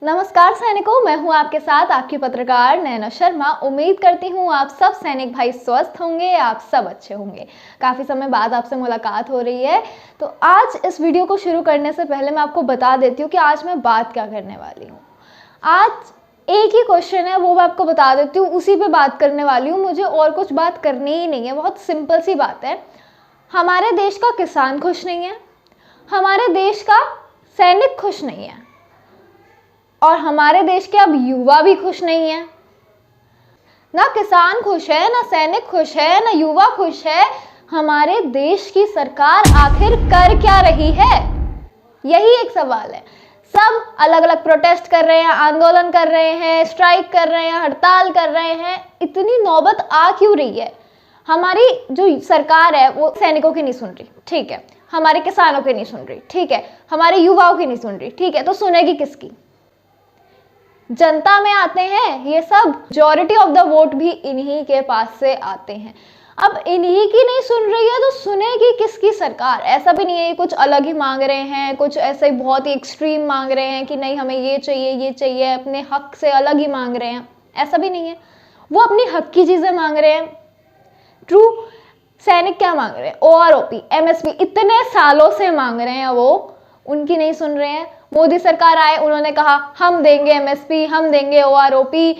नमस्कार सैनिकों, मैं हूं आपके साथ आपकी पत्रकार नैना शर्मा। उम्मीद करती हूं आप सब सैनिक भाई स्वस्थ होंगे, आप सब अच्छे होंगे। काफ़ी समय बाद आपसे मुलाकात हो रही है। तो आज इस वीडियो को शुरू करने से पहले मैं आपको बता देती हूं कि आज मैं बात क्या करने वाली हूं। आज एक ही क्वेश्चन है, वो मैं आपको बता देती हूँ, उसी पे बात करने वाली हूँ। मुझे और कुछ बात करनी ही नहीं है, बहुत सिंपल सी बात है। हमारे देश का किसान खुश नहीं है, हमारे देश का सैनिक खुश नहीं है, और हमारे देश के अब युवा भी खुश नहीं है। ना किसान खुश है, ना सैनिक खुश है, ना युवा खुश है। हमारे देश की सरकार आखिर कर क्या रही है, यही एक सवाल है। सब अलग अलग प्रोटेस्ट कर रहे हैं, आंदोलन कर रहे हैं, स्ट्राइक कर रहे हैं, हड़ताल कर रहे हैं। इतनी नौबत आ क्यों रही है? हमारी जो सरकार है वो सैनिकों की नहीं सुन रही, ठीक है। हमारे किसानों की नहीं सुन रही, ठीक है। हमारे युवाओं की नहीं सुन रही, ठीक है। तो सुनेगी किसकी? जनता में आते हैं ये सब। मेजॉरिटी ऑफ द वोट भी इन्हीं के पास से आते हैं। अब इन्हीं की नहीं सुन रही है तो सुनेगी किसकी सरकार? ऐसा भी नहीं है कुछ अलग ही मांग रहे हैं, कुछ ऐसे बहुत ही एक्सट्रीम मांग रहे हैं कि नहीं हमें ये चाहिए, अपने हक से अलग ही मांग रहे हैं। ऐसा भी नहीं है, वो अपनी हक की चीजें मांग रहे हैं। ट्रू। सैनिक क्या मांग रहे हैं? OROP, MSP इतने सालों से मांग रहे हैं, वो उनकी नहीं सुन रहे हैं। मोदी सरकार आए, उन्होंने कहा हम देंगे MSP, हम देंगे OROP।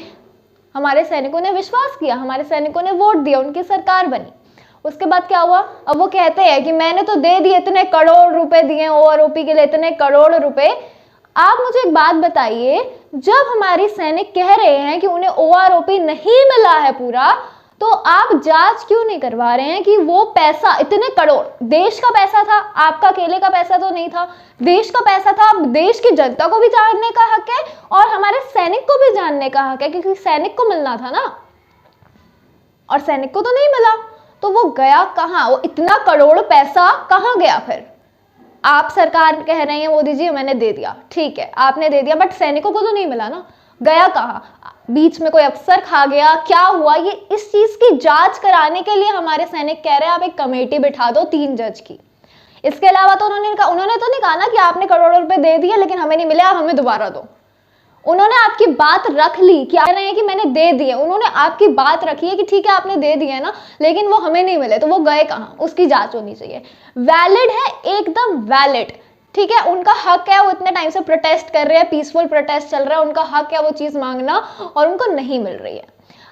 हमारे सैनिकों ने विश्वास किया, हमारे सैनिकों ने वोट दिया, उनकी सरकार बनी। उसके बाद क्या हुआ? अब वो कहते हैं कि मैंने तो दे दिए, इतने करोड़ रुपए दिए OROP के लिए, इतने करोड़ रुपए। आप मुझे एक बात बताइए, जब हमारे सैनिक कह रहे हैं कि उन्हें OROP नहीं मिला है पूरा, तो आप जांच क्यों नहीं करवा रहे हैं कि वो पैसा, इतने करोड़ देश का पैसा था, आपका अकेले का पैसा तो नहीं था, देश का पैसा था। अब देश की जनता को भी जानने का हक है और हमारे सैनिक को भी जानने का हक है, क्योंकि सैनिक को मिलना था ना, और सैनिक को तो नहीं मिला। तो वो गया कहाँ? वो इतना करोड़ पैसा कहाँ गया? फिर आप सरकार कह रहे हैं मोदी जी मैंने दे दिया, ठीक है आपने दे दिया, बट सैनिकों को तो नहीं मिला ना। गया कहाँ? बीच में कोई अफसर खा गया? क्या हुआ? ये इस चीज की जांच कराने के लिए हमारे सैनिक कह रहे हैं आप एक कमेटी बिठा दो 3 जज की। इसके अलावा तो उन्होंने तो नहीं कहा ना कि आपने करोड़ों रुपए दे दिए लेकिन हमें नहीं मिले, आप हमें दोबारा दो। उन्होंने आपकी बात रख ली, क्या कह रहे हैं कि मैंने दे दिए। उन्होंने आपकी बात रखी है कि ठीक है आपने दे दिए ना, लेकिन वो हमें नहीं मिले, तो वो गए कहाँ? उसकी जांच होनी चाहिए। वैलिड है, एकदम वैलिड, ठीक है। उनका हक है, वो इतने टाइम से प्रोटेस्ट कर रहे हैं, पीसफुल प्रोटेस्ट चल रहा है, उनका हक है वो चीज मांगना, और उनको नहीं मिल रही है।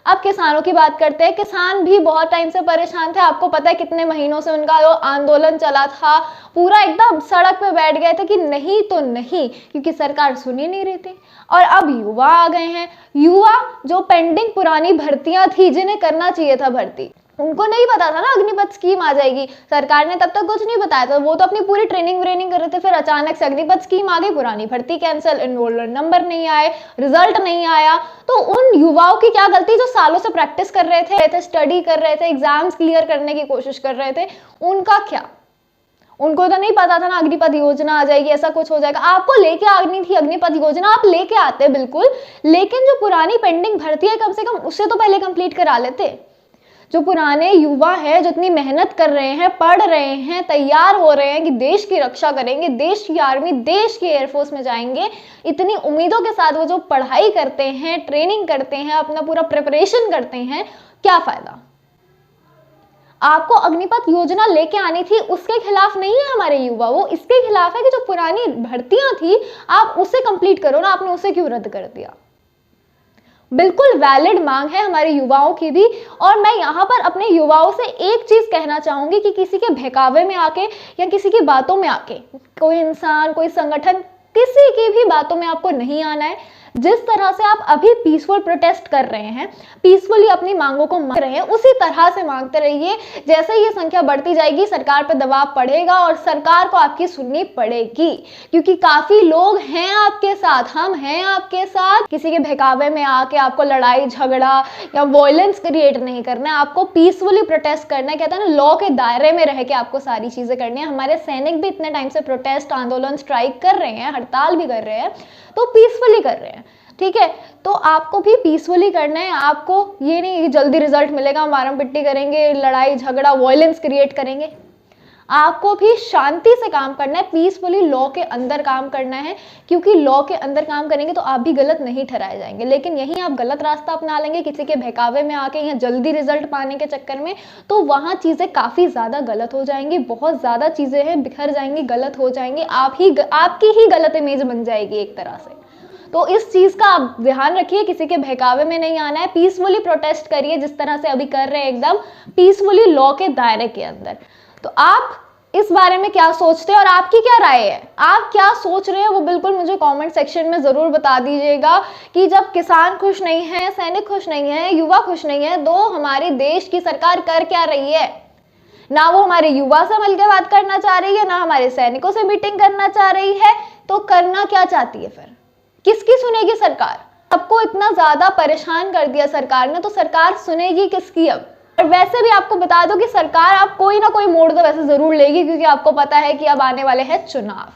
अब किसानों की बात करते हैं। किसान भी बहुत टाइम से परेशान थे। आपको पता है कितने महीनों से उनका जो आंदोलन चला था, पूरा एकदम सड़क पे बैठ गए थे कि नहीं तो नहीं, क्योंकि सरकार सुन ही नहीं रही थी। और अब युवा आ गए हैं। युवा जो पेंडिंग पुरानी भर्तियां थी, जिन्हें करना चाहिए था भर्ती, उनको नहीं पता था ना अग्निपथ स्कीम आ जाएगी। सरकार ने तब तक कुछ नहीं बताया था, वो तो अपनी पूरी ट्रेनिंग व्रेनिंग कर रहे थे। फिर अचानक से अग्निपथ स्कीम आ गई, पुरानी भर्ती कैंसिल, एनरोलमेंट नंबर नहीं आए, रिजल्ट नहीं आया। तो उन युवाओं की क्या गलती जो सालों से प्रैक्टिस कर रहे थे, स्टडी कर रहे थे, एग्जाम्स क्लियर करने की कोशिश कर रहे थे, उनका क्या? उनको तो नहीं पता था ना अग्निपथ योजना आ जाएगी, ऐसा कुछ हो जाएगा। आपको लेके आनी थी अग्निपथ योजना, आप लेके आते बिल्कुल, लेकिन जो पुरानी पेंडिंग भर्ती है कम से कम उससे तो पहले कंप्लीट करा लेते। जो पुराने युवा है, जो इतनी मेहनत कर रहे हैं, पढ़ रहे हैं, तैयार हो रहे हैं कि देश की रक्षा करेंगे, देश की आर्मी, देश की एयरफोर्स में जाएंगे, इतनी उम्मीदों के साथ वो जो पढ़ाई करते हैं, ट्रेनिंग करते हैं, अपना पूरा प्रिपरेशन करते हैं, क्या फायदा? आपको अग्निपथ योजना लेके आनी थी, उसके खिलाफ नहीं है हमारे युवा, वो इसके खिलाफ है कि जो पुरानी भर्तियां थी आप उसे कंप्लीट करो ना, आपने उसे क्यों रद्द कर दिया? बिल्कुल वैलिड मांग है हमारे युवाओं की भी। और मैं यहाँ पर अपने युवाओं से एक चीज कहना चाहूंगी कि किसी के बहकावे में आके या किसी की बातों में आके, कोई इंसान, कोई संगठन, किसी की भी बातों में आपको नहीं आना है। जिस तरह से आप अभी पीसफुल प्रोटेस्ट कर रहे हैं, पीसफुली अपनी मांगों को मांग रहे हैं, उसी तरह से मांगते रहिए। जैसे ये संख्या बढ़ती जाएगी, सरकार पर दबाव पड़ेगा और सरकार को आपकी सुननी पड़ेगी, क्योंकि काफी लोग हैं आपके साथ, हम हैं आपके साथ। किसी के बहकावे में आके आपको लड़ाई झगड़ा या वॉयलेंस क्रिएट नहीं करना है, आपको पीसफुली प्रोटेस्ट करना है। कहते हैं ना, लॉ के दायरे में रह के आपको सारी चीजें करनी है। हमारे सैनिक भी इतने टाइम से प्रोटेस्ट, आंदोलन, स्ट्राइक कर रहे हैं, हड़ताल भी कर रहे हैं, तो पीसफुली कर रहे हैं, ठीक है। तो आपको भी पीसफुली करना है। आपको ये नहीं जल्दी रिजल्ट मिलेगा, मारम पिट्टी करेंगे, लड़ाई झगड़ा, वॉयलेंस क्रिएट करेंगे। आपको भी शांति से काम करना है, पीसफुली लॉ के अंदर काम करना है, क्योंकि लॉ के अंदर काम करेंगे तो आप भी गलत नहीं ठहराए जाएंगे। लेकिन यहीं आप गलत रास्ता अपना लेंगे किसी के बहकावे में आके या जल्दी रिजल्ट पाने के चक्कर में, तो वहाँ चीज़ें काफ़ी ज़्यादा गलत हो जाएंगी, बहुत ज़्यादा चीज़ें हैं बिखर जाएंगी, गलत हो जाएंगी, आपकी ही गलत इमेज बन जाएगी एक तरह से। तो इस चीज़ का आप ध्यान रखिए, किसी के बहकावे में नहीं आना है, पीसफुली प्रोटेस्ट करिए जिस तरह से अभी कर रहे हैं, एकदम पीसफुली लॉ के दायरे के अंदर। तो आप इस बारे में क्या सोचते हैं और आपकी क्या राय है, आप क्या सोच रहे हैं वो बिल्कुल मुझे कमेंट सेक्शन में ज़रूर बता दीजिएगा कि जब किसान खुश नहीं है, सैनिक खुश नहीं है, युवा खुश नहीं है, तो हमारे देश की सरकार कर क्या रही है। ना वो हमारे युवा से मिलकर बात करना चाह रही है, ना हमारे सैनिकों से मीटिंग करना चाह रही है, तो करना क्या चाहती है फिर, किसकी सुनेगी सरकार। सबको इतना ज्यादा परेशान कर दिया सरकार ने, तो सरकार सुनेगी किसकी अब। और वैसे भी आपको बता दो कि सरकार आप कोई ना कोई मोड़ तो वैसे जरूर लेगी, क्योंकि आपको पता है कि अब आने वाले हैं चुनाव,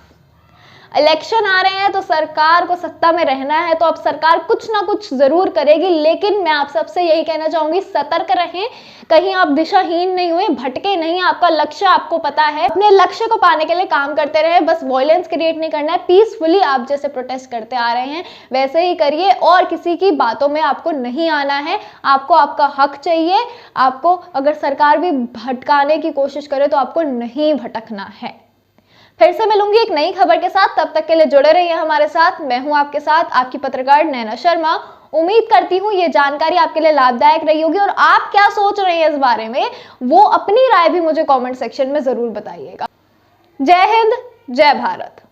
इलेक्शन आ रहे हैं, तो सरकार को सत्ता में रहना है, तो अब सरकार कुछ ना कुछ जरूर करेगी। लेकिन मैं आप सबसे यही कहना चाहूंगी, सतर्क रहें, कहीं आप दिशाहीन नहीं हुए, भटके नहीं, आपका लक्ष्य आपको पता है, अपने लक्ष्य को पाने के लिए काम करते रहे, बस वॉयलेंस क्रिएट नहीं करना है, पीसफुली आप जैसे प्रोटेस्ट करते आ रहे हैं वैसे ही करिए, और किसी की बातों में आपको नहीं आना है, आपको आपका हक चाहिए। आपको अगर सरकार भी भटकाने की कोशिश करे तो आपको नहीं भटकना है। फिर से मिलूंगी एक नई खबर के साथ, तब तक के लिए जुड़े रहिए हमारे साथ। मैं हूं आपके साथ आपकी पत्रकार नैना शर्मा। उम्मीद करती हूं ये जानकारी आपके लिए लाभदायक रही होगी, और आप क्या सोच रहे हैं इस बारे में वो अपनी राय भी मुझे कमेंट सेक्शन में जरूर बताइएगा। जय हिंद, जय भारत।